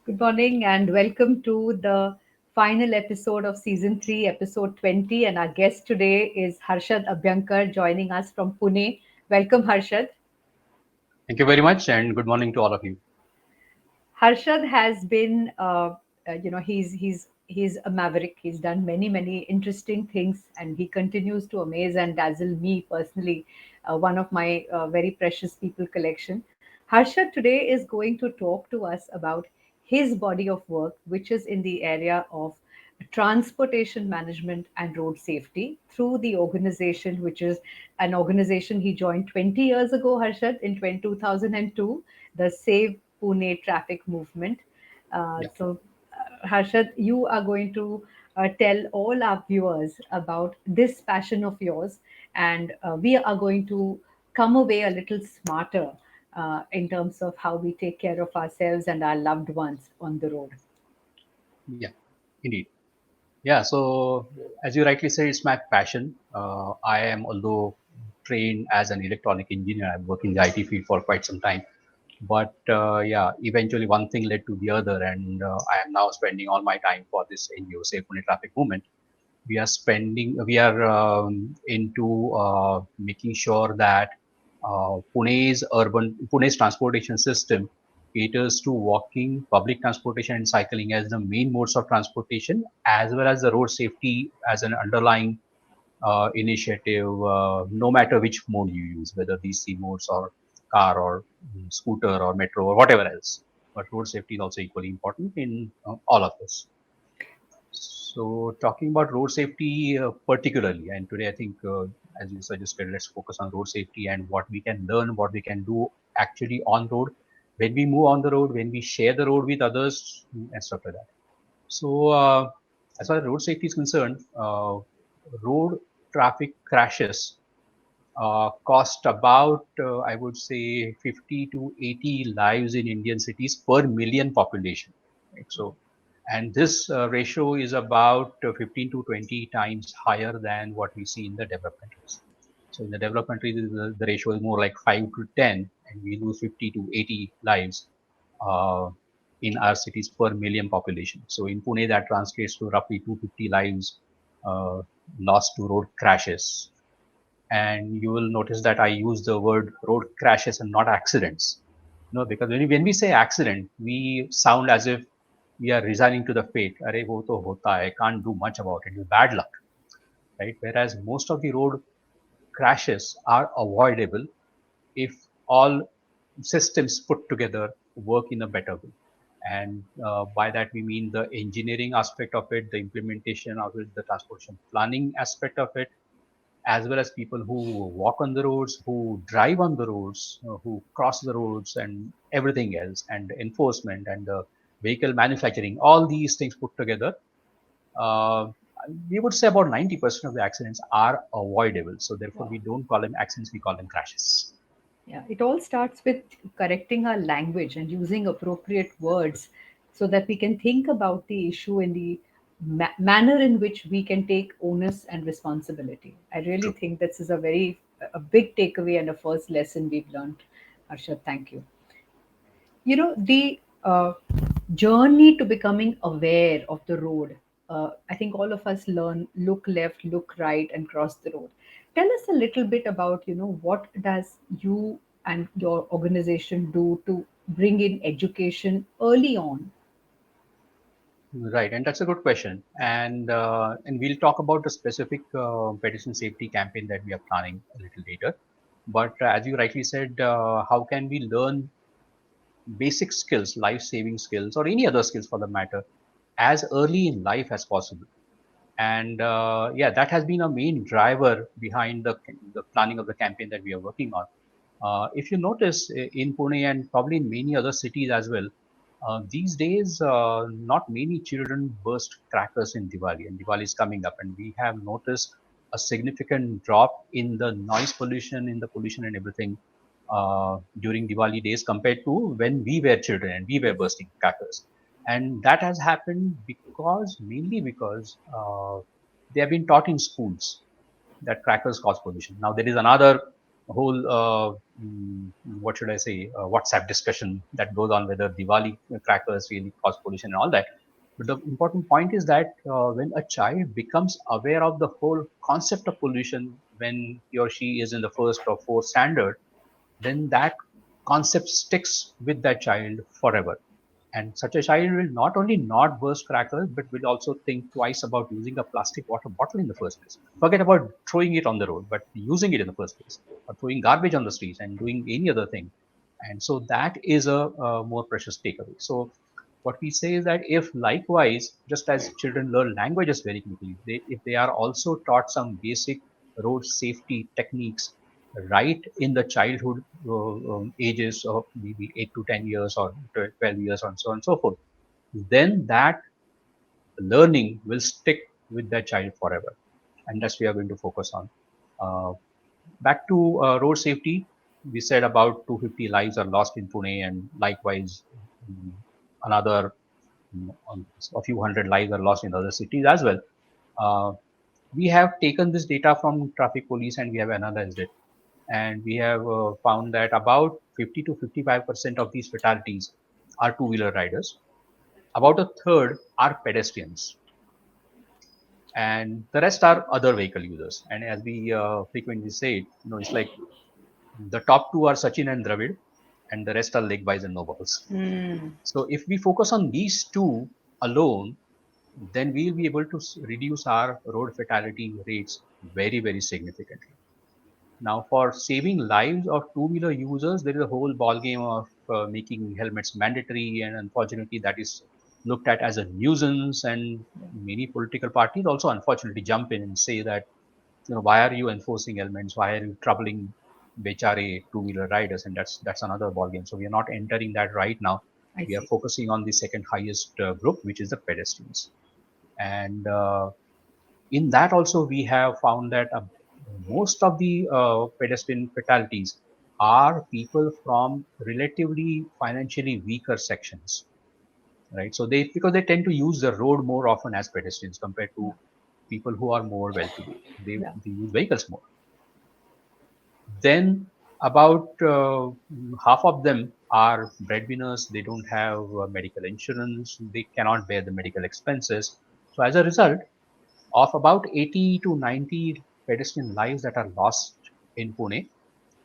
Good morning and welcome to the final episode of season 3, episode 20. And our guest today is Harshad Abhyankar joining us from Pune. Welcome, Harshad. Thank you very much, and good morning to all of you. Harshad has been, he's a maverick. He's done many interesting things, and he continues to amaze and dazzle me personally. One of my very precious people collection. Harshad today is going to talk to us about his body of work, which is in the area of transportation management and road safety through the organization, which is an organization he joined 20 years ago, Harshad, in 2002, the Save Pune Traffic Movement. Yeah, Harshad, you are going to tell all our viewers about this passion of yours, and we are going to come away a little smarter in terms of how we take care of ourselves and our loved ones on the road. yeah, indeed. Yeah, so as you rightly say, it's my passion. I am, although trained as an electronic engineer, I've worked in the IT field for quite some time. But yeah, eventually one thing led to the other, and I am now spending all my time for this NGO, Safe Pune Traffic Movement. We are into making sure that Pune's transportation system caters to walking, public transportation, and cycling as the main modes of transportation, as well as the road safety as an underlying initiative, no matter which mode you use, whether these C modes or car or scooter or metro or whatever else. But road safety is also equally important in all of this. So, talking about road safety particularly, and today I think, as you suggested, let's focus on road safety and what we can learn, what we can do actually on road, when we move on the road, when we share the road with others, and stuff like that. So, as far as road safety is concerned, road traffic crashes cost about, I would say, 50 to 80 lives in Indian cities per million population. Right? So, and this ratio is about 15 to 20 times higher than what we see in the developed countries. So, in the developed countries, the ratio is more like 5 to 10, and we lose 50 to 80 lives uh, in our cities per million population. So, in Pune, that translates to roughly 250 lives uh, lost to road crashes, and you will notice that I use the word road crashes and not accidents. No, because when we say accident, we sound as if we are resigning to the fate. Arey wo to hota hai, I can't do much about it. It's bad luck, right? Whereas most of the road crashes are avoidable if all systems put together work in a better way. And by that we mean the engineering aspect of it, the implementation of it, the transportation planning aspect of it, as well as people who walk on the roads, who drive on the roads, who cross the roads, and everything else, and enforcement and the vehicle manufacturing, all these things put together, uh, we would say about 90% of the accidents are avoidable. So therefore, Wow. we don't call them accidents; we call them crashes. Yeah, it all starts with correcting our language and using appropriate words so that we can think about the issue in the manner in which we can take onus and responsibility. I really True. think this is a big takeaway and a first lesson we've learned. Arshad, thank you. The journey to becoming aware of the road. I think all of us learn look left, look right, and cross the road. Tell us a little bit about what does you and your organization do to bring in education early on. Right, and that's a good question. And we'll talk about the specific pedestrian safety campaign that we are planning a little later. But as you rightly said, how can we learn basic skills, life saving skills, or any other skills for the matter, as early in life as possible? And yeah, that has been a main driver behind the planning of the campaign that we are working on. If you notice in Pune and probably in many other cities as well, these days not many children burst crackers in Diwali, and Diwali is coming up, and we have noticed a significant drop in the noise pollution, in the pollution and everything during Diwali days compared to when we were children and we were Yes. bursting crackers. And that has happened mainly because they have been taught in schools that crackers cause pollution. Now there is another whole what should I say, WhatsApp discussion that goes on whether Diwali crackers really cause pollution and all that. But the important point is that when a child becomes aware of the whole concept of pollution when he or she is in the first or fourth standard, then that concept sticks with that child forever. And such a child will not only not burst crackers, but will also think twice about using a plastic water bottle in the first place. Forget about throwing it on the road, but using it in the first place, or throwing garbage on the streets and doing any other thing. And so that is a more precious takeaway. So what we say is that if likewise, just as children learn languages very quickly, if they are also taught some basic road safety techniques right in the childhood ages of maybe 8 to 10 years or 12 years and so on and so forth, then that learning will stick with that child forever. And that's what we are going to focus on. Uh, Back to road safety, we said about 250 lives are lost in Pune, and likewise, mm, another a few hundred lives are lost in other cities as well. Uh, we have taken this data from traffic police and we have analyzed it, and we have found that about 50 to 55% of these fatalities are two-wheeler riders. About a third are pedestrians, and the rest are other vehicle users. And as we frequently say, it's like the top two are Sachin and Dravid, and the rest are leg buys and no balls. Hmm. So if we focus on these two alone, then we'll be able to reduce our road fatality rates very, very significantly. Now, for saving lives of two-wheeler users, there is a whole ballgame of making helmets mandatory, and unfortunately, that is looked at as a nuisance. And many political parties also, unfortunately, jump in and say that, why are you enforcing helmets? Why are you troubling bechare two-wheeler riders? And that's another ballgame. So we are not entering that right now. I We are see. focusing on the second highest group, which is the pedestrians. And in that also we have found that most of the pedestrian fatalities are people from relatively financially weaker sections, right? So they, because they tend to use the road more often as pedestrians compared Yeah. to people who are more well-to-do. they, Yeah. they use vehicles more. Then about half of them are breadwinners. They don't have medical insurance, they cannot bear the medical expenses. So as a result of about 80 to 90 pedestrian lives that are lost in Pune,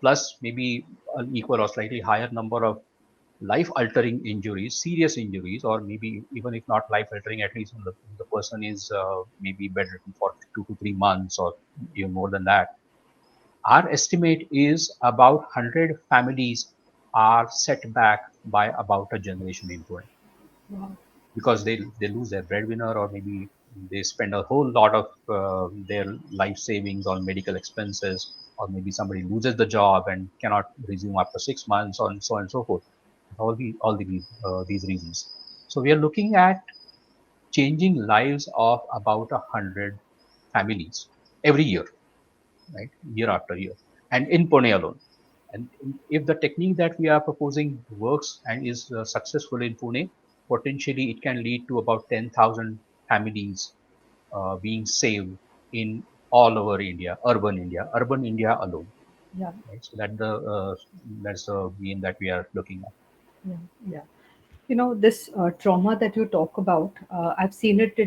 plus maybe an equal or slightly higher number of life altering injuries, serious injuries, or maybe even if not life altering, at least the person is maybe bedridden for 2 to 3 months or even more than that. Our estimate is about 100 families are set back by about a generation in Pune, Wow. because they lose their breadwinner, or maybe they spend a whole lot of their life savings on medical expenses, or maybe somebody loses the job and cannot resume after 6 months, on so on and so forth. These reasons. So we are looking at changing lives of about 100 families every year, right? Year after year, and in Pune alone. And if the technique that we are proposing works and is successful in Pune, potentially it can lead to about 10,000 families being saved in all over urban India alone. Yeah. Right? So that's the game that we are looking at. Yeah. Yeah. This trauma that you talk about, I've seen it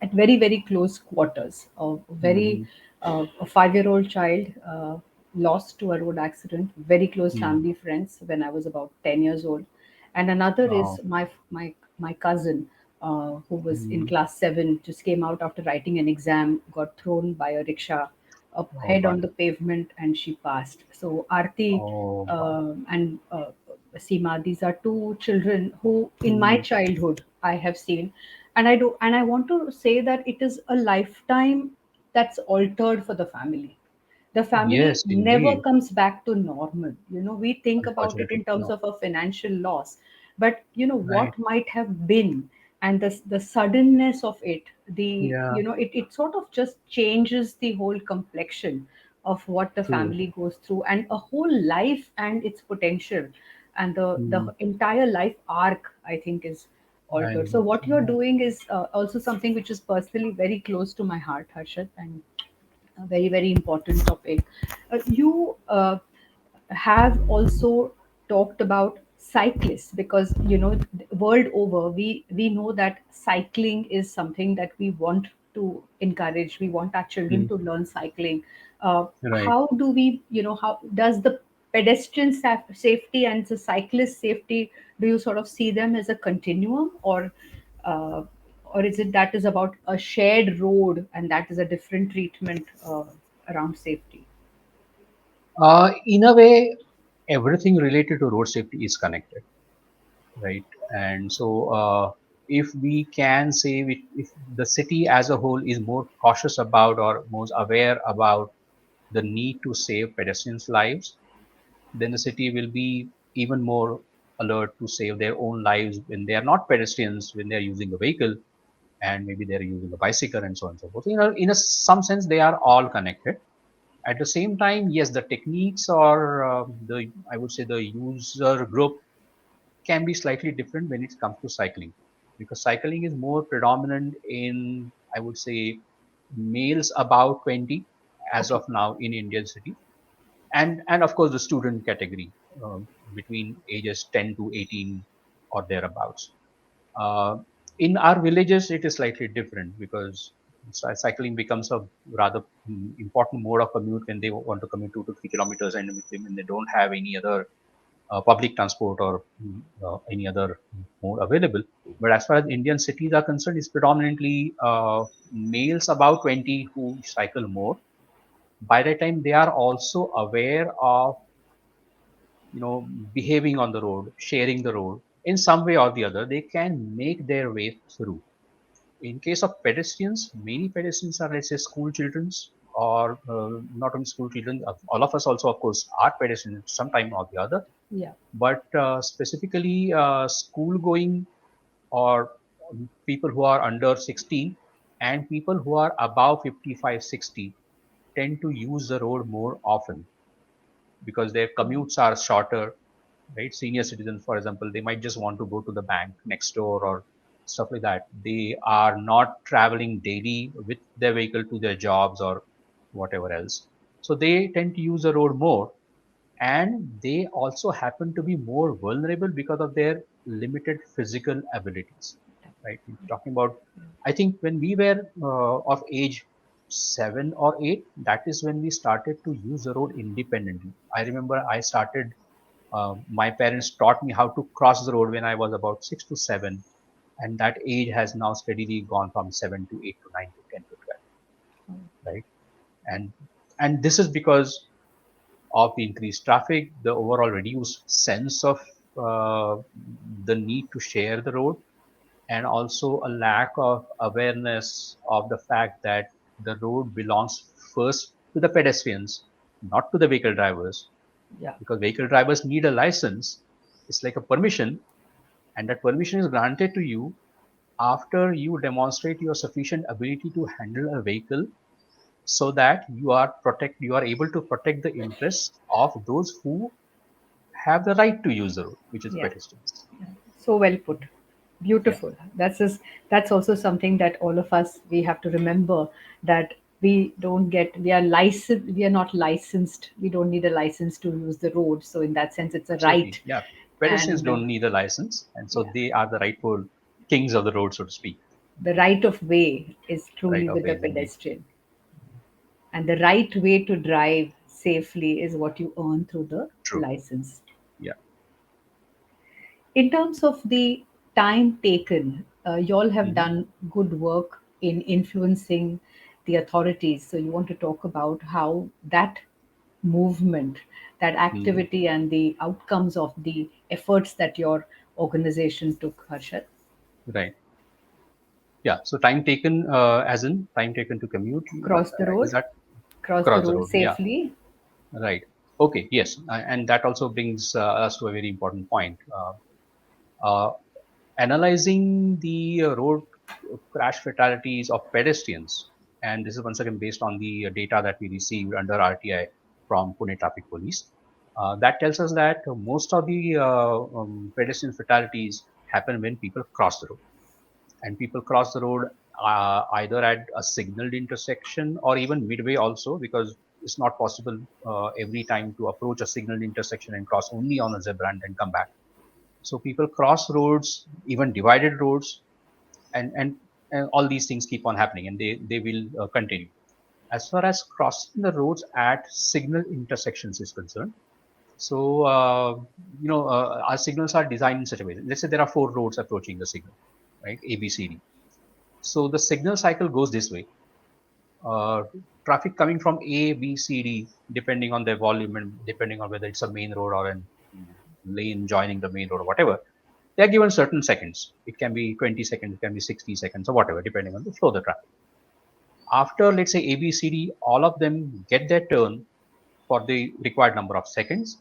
at very very close quarters. Mm-hmm. A 5-year-old child lost to a road accident, very close Mm-hmm. family friends, when I was about 10 years old. And another Oh, is my cousin, who was in mm-hmm. class 7, just came out after writing an exam, got thrown by a rickshaw up Oh head God. on the pavement, and she passed. So Arti Oh God. and Seema, these are two children who, in my Mm. childhood, I have seen, and I want to say that it is a lifetime that's altered for the family. The family Yes, never indeed. comes back to normal. We think about it in Unfortunately, terms no. of a financial loss, but Right. what might have been, and the suddenness of it, Yeah. it sort of just changes the whole complexion of what the True. family goes through, and a whole life and its potential, and the Mm. entire life arc, I think, is I altered. So know. what you're Yeah. doing is also something which is personally very close to my heart, Harshad, and a very very important topic. You have also talked about cyclists, because world over we know that cycling is something that we want to encourage. We want our children Mm, to learn cycling. right. How do we, how does the safety and the cyclist safety, do you sort of see them as a continuum, uh, or is it that is about a shared road and that is a different treatment around safety? In a way, everything related to road safety is connected, right? And so, if we can say, if the city as a whole is more cautious about or more aware about the need to save pedestrians' lives, then the city will be even more alert to save their own lives when they are not pedestrians, when they are using a vehicle, and maybe they're using a bicycle and so on and so forth. In a some sense, they are all connected. At the same time, yes, the techniques or the I would say the user group can be slightly different when it comes to cycling, because cycling is more predominant in, I would say, males about 20 as Okay. of now in Indian cities, and of course the student category, between ages 10 to 18 or thereabouts. Uh, in our villages, it is slightly different because cycling becomes a rather important mode of commute when they want to commute 2 to 3 kilometers, and when they don't have any other public transport or any other mode available. But as far as Indian cities are concerned, it's predominantly males about 20 who cycle more. By the time they are also aware of, behaving on the road, sharing the road in some way or the other, they can make their way through. In case of pedestrians, many pedestrians are, let's say, school children's, or not only school children, all of us also, of course, are pedestrians sometime or the other. Yeah. But specifically, school going or people who are under 16 and people who are above 55, 60 tend to use the road more often because their commutes are shorter, right? Senior citizens, for example, they might just want to go to the bank next door or stuff like that. They are not traveling daily with their vehicle to their jobs or whatever else. So they tend to use the road more, and they also happen to be more vulnerable because of their limited physical abilities, right? We're talking about, I think when we were of age 7 or 8, that is when we started to use the road independently. I remember I started, my parents taught me how to cross the road when I was about 6 to 7, and that age has now steadily gone from 7 to 8 to 9 to 10 to 12, right? And and this is because of the increased traffic, the overall reduced sense of uh, the need to share the road, and also a lack of awareness of the fact that the road belongs first to the pedestrians, not to the vehicle drivers, Yeah. because vehicle drivers need a license. It's like a permission, and that permission is granted to you after you demonstrate your sufficient ability to handle a vehicle, so that you are able to protect the interests of those who have the right to use the road, which is Yeah. pedestrians. So well put. Yeah, Beautiful. That's also something that all of us, we have to remember, that we are not licensed. We don't need a license to use the road. So in that sense, it's a absolutely. right. Yeah, pedestrians And don't need a license, and so yeah, they are the rightful kings of the road, so to speak. the right of way is Right truly of with the ways, indeed. pedestrian. And the right way to drive safely is what you earn through the True. license. Yeah. In terms of the time taken, you all have Hmm. done good work in influencing the authorities. So, you want to talk about how that movement, that Hmm. activity, and the outcomes of the efforts that your organization took, Harshad? Right. Yeah. So time taken, as in time taken to commute. Cross the Is road, that cross the cross the road road? Yeah. safely. Right. Okay. Yes. And that also brings us to a very important point. Uh, Analyzing the road crash fatalities of pedestrians, and this is once again based on the data that we received under RTI from Pune Traffic Police. That tells us that most of the pedestrian fatalities happen when people cross the road, and people cross the road either at a signaled intersection or even midway also, because it's not possible every time to approach a signal intersection and cross only on a zebra and then come back. So people cross roads, even divided roads, and and, and all these things keep on happening, and they will continue. As far as crossing the roads at signal intersections is concerned, so our signals are designed in such a way. Let's say there are four roads approaching the signal, right? A, B, C, D. So the signal cycle goes this way. Uh, Traffic coming from A, B, C, D, depending on their volume and depending on whether it's a main road or a lane joining the main road or whatever, they are given certain seconds. It can be 20 seconds, it can be 60 seconds or whatever, depending on the flow of the traffic. After, let's say, A, B, C, D, all of them get their turn for the required number of seconds.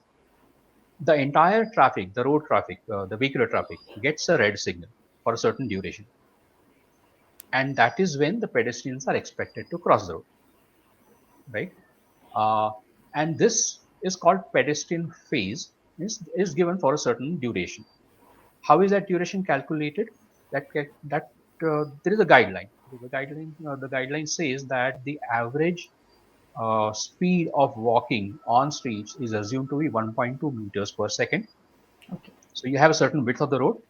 The entire traffic, the road traffic, the vehicular traffic, gets a red signal for a certain duration. And that is when the pedestrians are expected to cross the road, right? Uh, and this is called pedestrian phase, is given for a certain duration. How is that duration calculated? That there is a guideline. The guideline says that the average speed of walking on streets is assumed to be 1.2 meters per second. Okay. So you have a certain width of the road.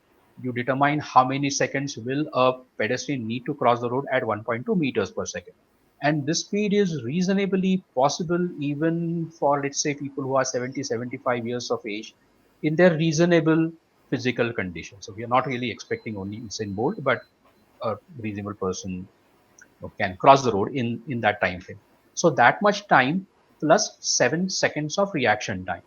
You determine how many seconds will a pedestrian need to cross the road at 1.2 meters per second. And this speed is reasonably possible even for, let's say, people who are 70, 75 years of age in their reasonable physical condition. So we are not really expecting only Usain Bolt, but a reasonable person can cross the road in that time frame. So that much time plus 7 seconds of reaction time,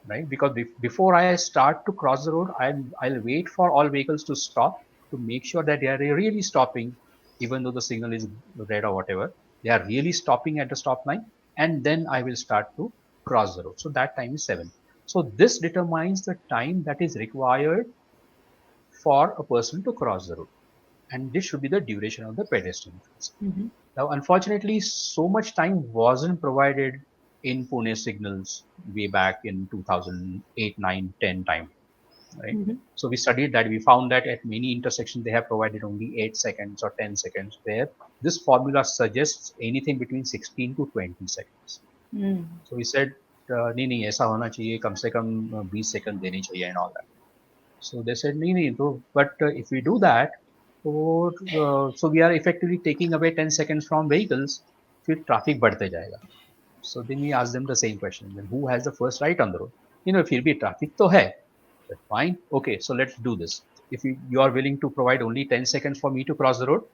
right? Because before I start to cross the road, I'll wait for all vehicles to stop to make sure that they are really stopping, even though the signal is red or whatever. They are really stopping at the stop line, and then I will start to cross the road. So that time is 7. So this determines the time that is required for a person to cross the road, and this should be the duration of the pedestrian phase. Mm-hmm. Now, unfortunately, so much time wasn't provided in Pune signals way back in 2008, 9, 10 time, right? Mm-hmm. So we studied that. We found that at many intersections they have provided only 8 seconds or 10 seconds, where this formula suggests anything between 16 to 20 seconds. Mm. So we said, नहीं नहीं ऐसा होना चाहिए कम से कम 20 second देनी चाहिए and all that. So they said, नहीं नहीं तो but if we do that, so we are effectively taking away 10 seconds from vehicles, फिर traffic बढ़ते जाएगा. So then we ask them the same question, then who has the first right on the road? फिर भी traffic तो है. But fine, okay, so let's do this. If you are willing to provide only 10 seconds for me to cross the road,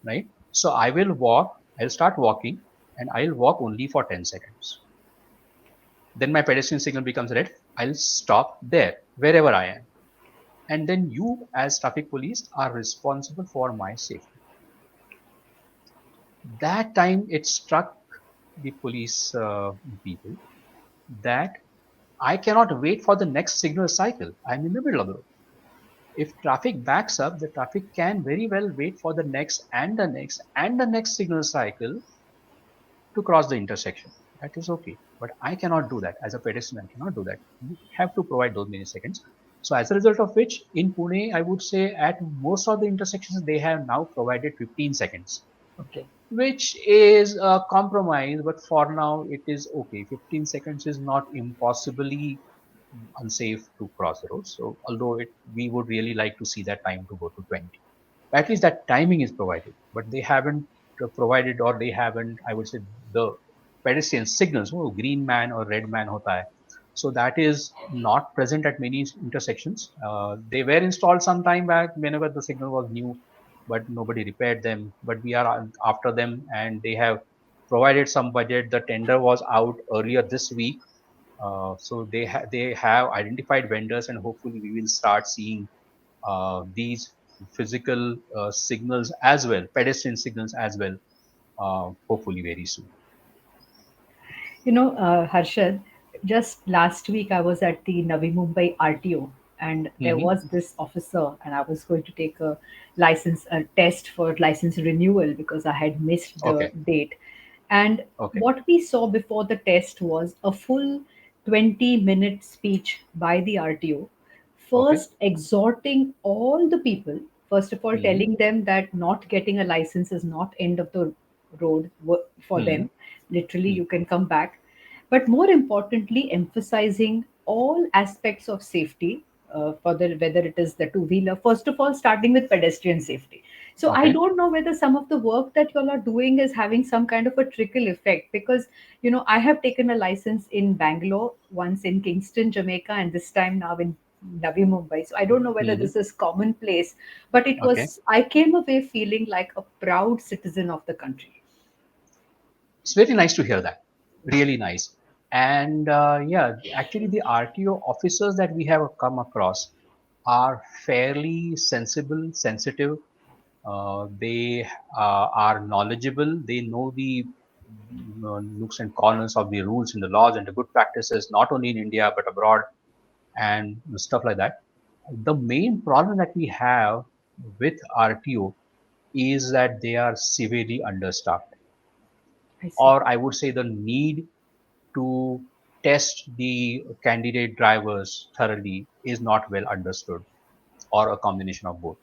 right? So I'll start walking and I'll walk only for 10 seconds. Then my pedestrian signal becomes red. I'll stop there, wherever I am. And then you, as traffic police, are responsible for my safety. That time it struck the police people that I cannot wait for the next signal cycle. I'm in the middle of the road. If traffic backs up, the traffic can very well wait for the next and the next and the next signal cycle to cross the intersection. That is okay. But I cannot do that. As a pedestrian, I cannot do that. You have to provide those many seconds. So as a result of which, in Pune, I would say at most of the intersections, they have now provided 15 seconds, Okay. which is a compromise, but for now it is okay. 15 seconds is not impossibly unsafe to cross the road. So although we would really like to see that time to go to 20. At least that timing is provided, but they haven't provided, or they haven't, I would say, the pedestrian signals. Oh, green man or red man hota hai. So that is not present at many intersections. They were installed some time back whenever the signal was new, but nobody repaired them. But we are after them, and they have provided some budget. The tender was out earlier this week, so they have identified vendors, and hopefully we will start seeing these physical signals as well, pedestrian signals as well, hopefully very soon. Harshad, just last week I was at the Navi Mumbai RTO, and there Hmm. was this officer, and I was going to take a test for license renewal because I had missed the Okay, date. And okay. what we saw before the test was a full 20-minute speech by the RTO, Okay. first exhorting all the people, first of all Hmm. telling them that not getting a license is not end of the road for Hmm. them. Literally, Hmm. you can come back. But more importantly, emphasizing all aspects of safety for the whether it is the two-wheeler. First of all, starting with pedestrian safety. So I Okay. don't know whether some of the work that y'all are doing is having some kind of a trickle effect, because I have taken a license in Bangalore, once in Kingston, Jamaica, and this time now in Navi Mumbai. So I don't know whether Hmm. this is commonplace, but Okay. I came away feeling like a proud citizen of the country. It's very nice to hear that. Really nice. And yeah, actually, the RTO officers that we have come across are fairly sensible, sensitive. They are knowledgeable. They know the nooks and corners of the rules and the laws and the good practices, not only in India but abroad and stuff like that. The main problem that we have with RTO is that they are severely understaffed, I see. or I would say the need to test the candidate drivers thoroughly is not well understood, or a combination of both.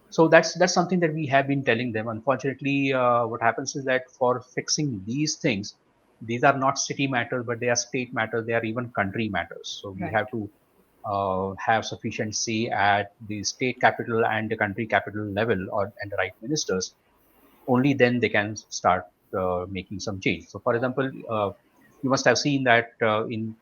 So that's something that we have been telling them. Unfortunately, what happens is that for fixing these things, these are not city matters, but they are state matters. They are even country matters. So we Right. have to have sufficient say at the state capital and the country capital level, or and the right ministers. Only then they can start making some change. So, for example, you must have seen that in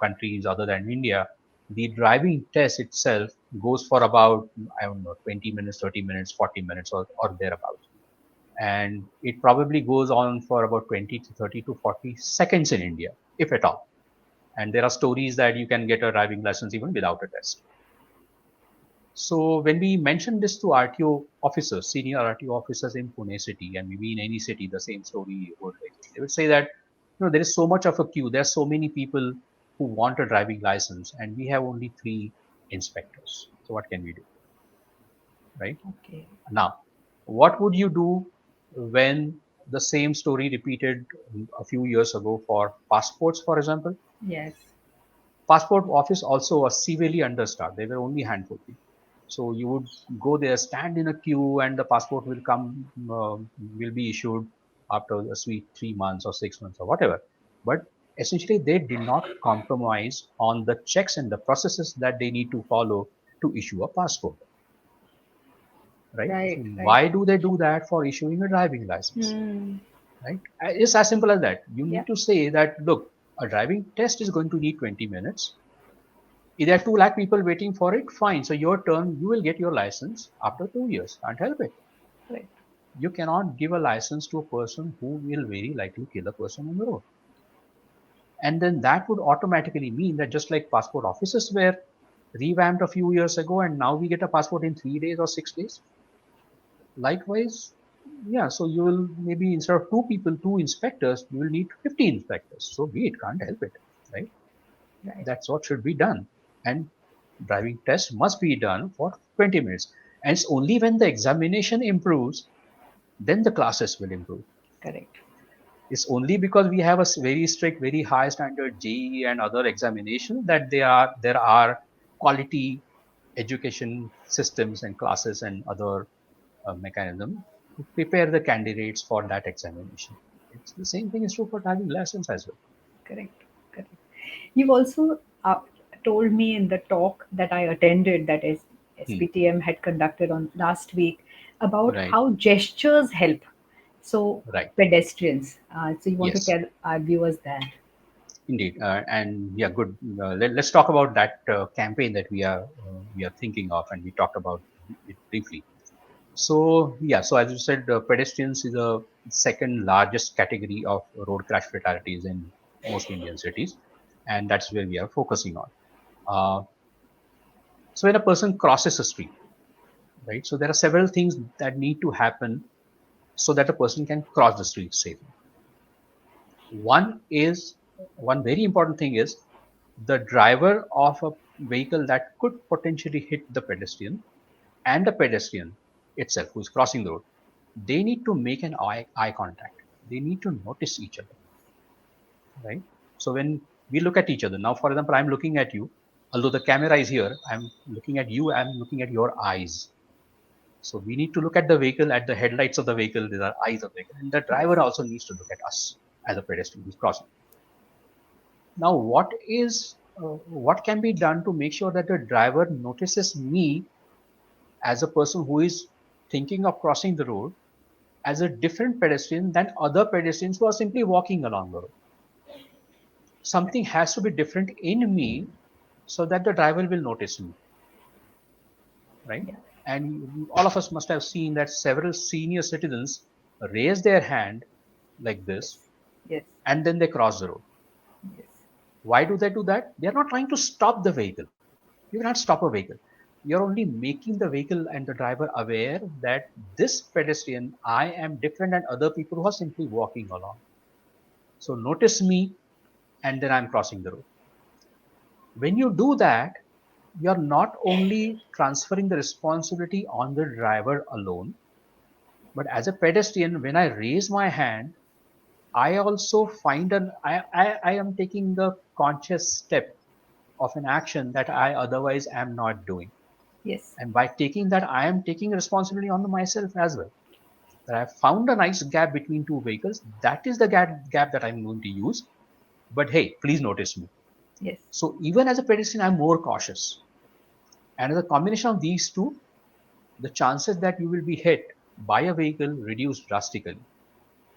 countries other than India, the driving test itself goes for about, I don't know, 20 minutes, 30 minutes, 40 minutes, or thereabouts, and it probably goes on for about 20 to 30 to 40 seconds in India, if at all. And there are stories that you can get a driving license even without a test. So when we mention this to RTO officers, senior RTO officers in Pune city, and maybe in any city, the same story would exist. They would say that there is so much of a queue. There are so many people who want a driving license, and we have only three inspectors. So what can we do, right? Okay. Now, what would you do when the same story repeated a few years ago for passports, for example? Yes. Passport office also was severely understaffed. There were only handful people. So you would go there, stand in a queue, and the passport will come, will be issued after a sweet 3 months or 6 months or whatever. But essentially, they did not compromise on the checks and the processes that they need to follow to issue a passport, right? So Right. Right. why do they do that for issuing a driving license, Hmm. right? It's as simple as that. You Yeah. need to say that, look, a driving test is going to need 20 minutes. If there are 2 lakh people waiting for it, fine. So your turn, you will get your license after 2 years. Can't help it. Right. You cannot give a license to a person who will very likely kill a person on the road. And then that would automatically mean that just like passport offices were revamped a few years ago, and now we get a passport in 3 days or 6 days. Likewise, yeah. So you will maybe instead of two people, two inspectors, you will need 50 inspectors. So be it, can't help it, right? Right. That's what should be done. And driving test must be done for 20 minutes. And it's only when the examination improves, then the classes will improve. Correct. It's only because we have a very strict, very high standard JEE and other examinations that there are quality education systems and classes and other mechanism to prepare the candidates for that examination. It's the same thing is true for driving lessons as well. Correct. Correct. You've also told me in the talk that I attended, that is Hmm. SPTM had conducted on last week, about Right. how gestures help. So Right. pedestrians. So you want to Yes. tell our viewers that? Indeed, and yeah, good. Let's talk about that campaign that we are thinking of, and we talked about it briefly. So yeah, so as you said, pedestrians is the second largest category of road crash fatalities in most Indian cities, and that's where we are focusing on. Uh, so when a person crosses a street, right? So there are several things that need to happen so that a person can cross the street safely. One is one very important thing is the driver of a vehicle that could potentially hit the pedestrian and the pedestrian itself who is crossing the road. They need to make an eye contact. They need to notice each other, right? So when we look at each other, now for example, I'm looking at you, although the camera is here, I'm looking at you, I'm looking at your eyes, So we need to look at the vehicle, at the headlights of the vehicle, these are eyes of the vehicle, and the Yes. driver also needs to look at us as a pedestrian who's crossing. Now, what can be done to make sure that the driver notices me as a person who is thinking of crossing the road as a different pedestrian than other pedestrians who are simply walking along the road? Something has to be different in me so that the driver will notice me, right? Yeah. And all of us must have seen that several senior citizens raise their hand like Yes. this Yes. and then they cross the road. Yes. Why do they do that? They are not trying to stop the vehicle. You cannot stop a vehicle. You're only making the vehicle and the driver aware that this pedestrian, I am different than other people who are simply walking along. So notice me, and then I'm crossing the road. When you do that, you're not only transferring the responsibility on the driver alone, but as a pedestrian, when I raise my hand, I also find I am taking the conscious step of an action that I otherwise am not doing. Yes. And by taking that, I am taking responsibility on myself as well. That I found a nice gap between two vehicles. That is the gap that I'm going to use. But hey, please notice me. Yes. So even as a pedestrian, I'm more cautious. And as a combination of these two, the chances that you will be hit by a vehicle reduce drastically.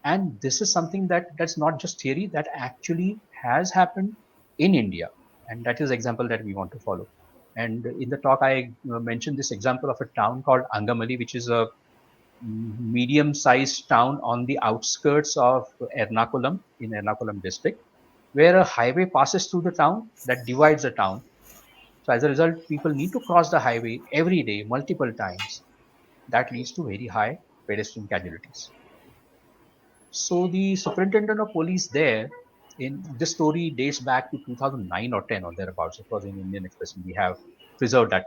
And this is something that's not just theory, that actually has happened in India. And that is the example that we want to follow. And in the talk, I mentioned this example of a town called Angamali, which is a medium-sized town on the outskirts of Ernakulam in Ernakulam district, where a highway passes through the town that divides the town. So as a result, people need to cross the highway every day, multiple times. That leads to very high pedestrian casualties. So the superintendent of police there, in this story dates back to 2009 or 10 or thereabouts. It was in Indian Express, and we have preserved that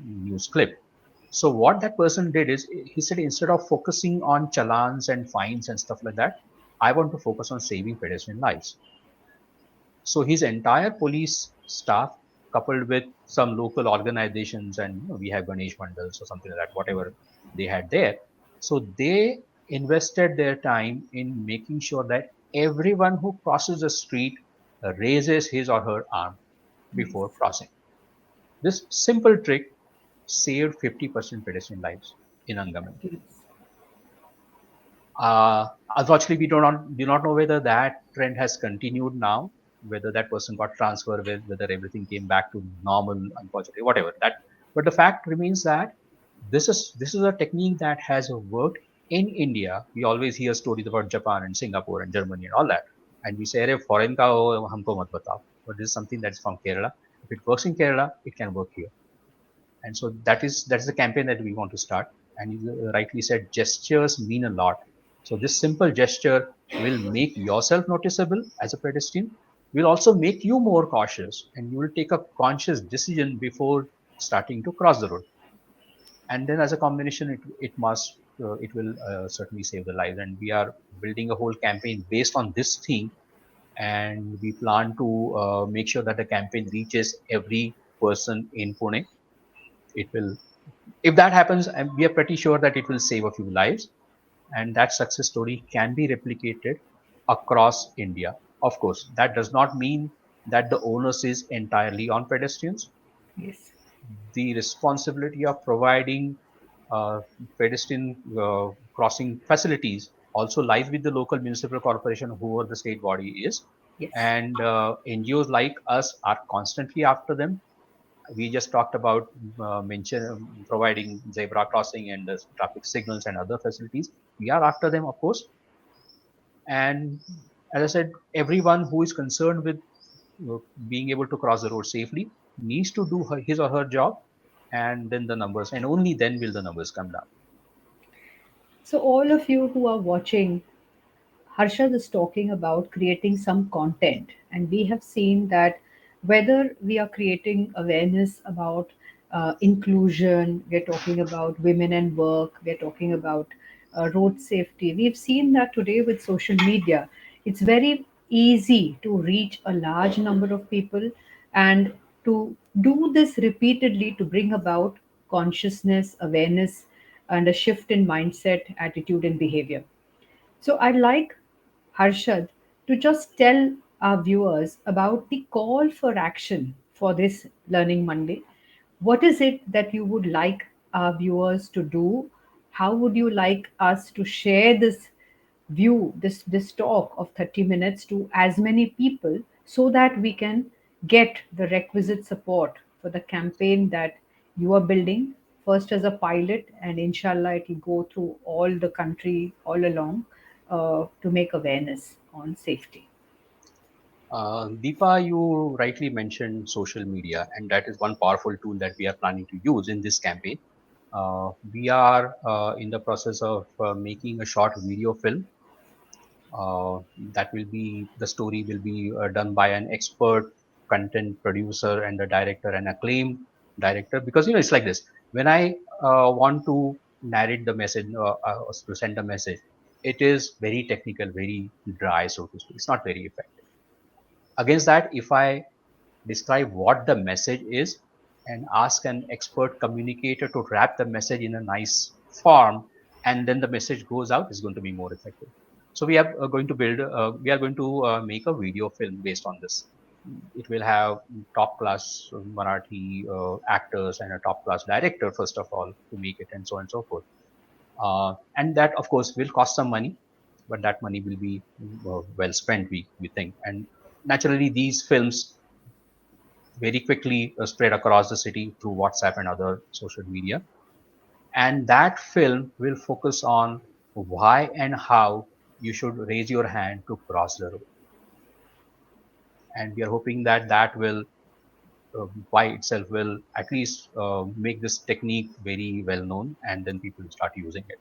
news clip. So what that person did is he said, instead of focusing on challans and fines and stuff like that, I want to focus on saving pedestrian lives. So his entire police staff, coupled with some local organizations, and we have Ganesh Mandals or something like that, whatever they had there. So they invested their time in making sure that everyone who crosses the street raises his or her arm before Nice. crossing. This simple trick saved 50% pedestrian lives in Angaman. Yes. Uh, Unfortunately, we do not know whether that trend has continued now, whether that person got transferred, whether everything came back to normal. Unfortunately, whatever that. But the fact remains that this is a technique that has worked in India. We always hear stories about Japan and Singapore and Germany and all that, and we say, "Arey, foreign ka ho, humko mat batao." But this is something that's from Kerala. If it works in Kerala, it can work here. And so that's the campaign that we want to start. And you rightly said, gestures mean a lot. So this simple gesture will make yourself noticeable as a pedestrian, will also make you more cautious, and you will take a conscious decision before starting to cross the road. And then as a combination, it will certainly save the lives. And we are building a whole campaign based on this theme, and we plan to make sure that the campaign reaches every person in Pune. It will, if that happens, we are pretty sure that it will save a few lives, and that success story can be replicated across India. Of course, that does not mean that the onus is entirely on pedestrians. Yes. The responsibility of providing uh, pedestrian crossing facilities also lies with the local municipal corporation, whoever the state body is. Yes. And NGOs like us are constantly after them. We just talked about providing zebra crossing and traffic signals and other facilities. We are after them, of course. And as I said, everyone who is concerned with being able to cross the road safely needs to do his or her job, and then the numbers, and only then will the numbers come down. So, all of you who are watching, Harshad is talking about creating some content, and we have seen that whether we are creating awareness about inclusion, we're talking about women and work, we're talking about road safety. We've seen that today with social media, it's very easy to reach a large number of people, and to do this repeatedly to bring about consciousness, awareness, and a shift in mindset, attitude, and behavior. So I'd like Harshad to just tell our viewers about the call for action for this Learning Monday. What is it that you would like our viewers to do? How would you like us to share this this talk of 30 minutes to as many people so that we can get the requisite support for the campaign that you are building first as a pilot, and inshallah it will go through all the country all along to make awareness on safety. Deepa, you rightly mentioned social media, and that is one powerful tool that we are planning to use in this campaign. We are in the process of making a short video film. Uh, that will be the story will be done by an expert content producer and a director, an acclaimed director. Because it's like this: when I want to narrate the message, to send a message, it is very technical, very dry, so to speak. It's not very effective. Against that, if I describe what the message is and ask an expert communicator to wrap the message in a nice form, and then the message goes out, is going to be more effective. So we are going to we are going to make a video film based on this. It will have top class Marathi actors and a top class director, first of all, to make it, and so on and so forth. And that, of course, will cost some money, but that money will be well spent, we think. And naturally, these films very quickly spread across the city through WhatsApp and other social media. And that film will focus on why and how you should raise your hand to cross the road. And we are hoping that that will, by itself, will at least make this technique very well known, and then people will start using it.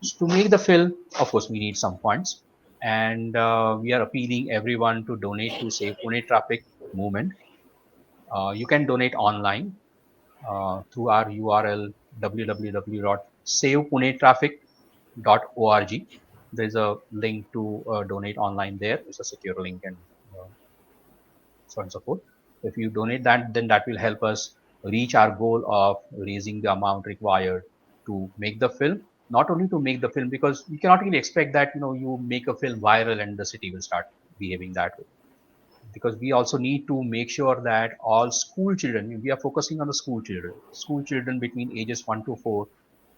So to make the film, of course, we need some funds. And we are appealing everyone to donate to Save Pune Traffic Movement. You can donate online through our URL www.savepunetraffic.org. There's a link to donate online there. It's a secure link, and uh, so on and so forth. If you donate that, then that will help us reach our goal of raising the amount required to make the film. Not only to make the film, because we cannot really expect that you make a film viral and the city will start behaving that way, because we also need to make sure that all school children, we are focusing on the school children between ages 1 to 4,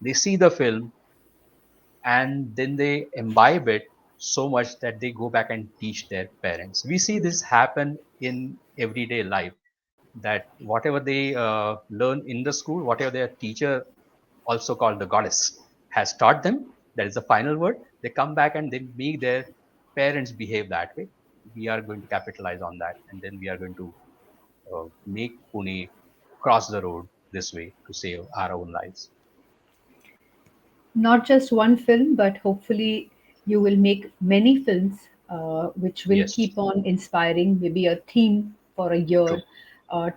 they see the film and then they imbibe it so much that they go back and teach their parents. We see this happen in everyday life, that whatever they learn in the school, whatever their teacher, also called the goddess, has taught them, that is the final word, they come back and they make their parents behave that way. We are going to capitalize on that, and then we are going to make Pune cross the road this way to save our own lives. Not just one film, but hopefully you will make many films which will Yes, keep on inspiring, maybe a theme for a year true,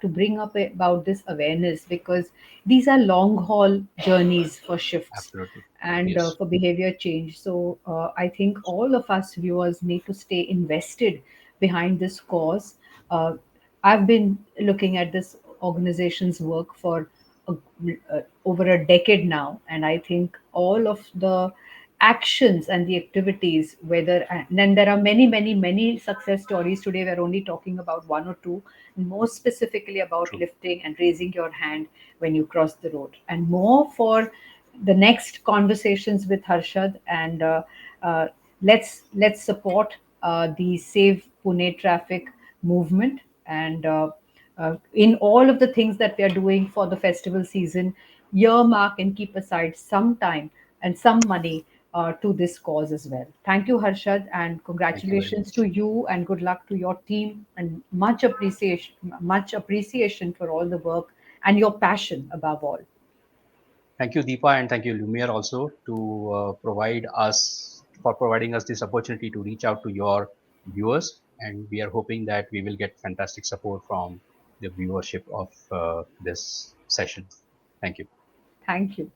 to bring up about this awareness, because these are long haul journeys for shifts absolutely. and Yes, for behavior change. So I think all of us viewers need to stay invested behind this cause. Uh, I've been looking at this organization's work for a, over a decade now, and I think all of the actions and the activities, whether and then there are many, many, many success stories today. We're only talking about one or two, more specifically about true. lifting and raising your hand when you cross the road, and more for the next conversations with Harshad. And uh, let's support the Save Pune Traffic movement, and in all of the things that we are doing for the festival season, earmark and keep aside some time and some money to this cause as well. Thank you, Harshad, and Thank you very congratulations to much. you, and good luck to your team, and much appreciation for all the work and your passion above all. Thank you, Deepa, and thank you, Lumiere, also to providing us this opportunity to reach out to your viewers. And we are hoping that we will get fantastic support from the viewership of this session. Thank you. Thank you.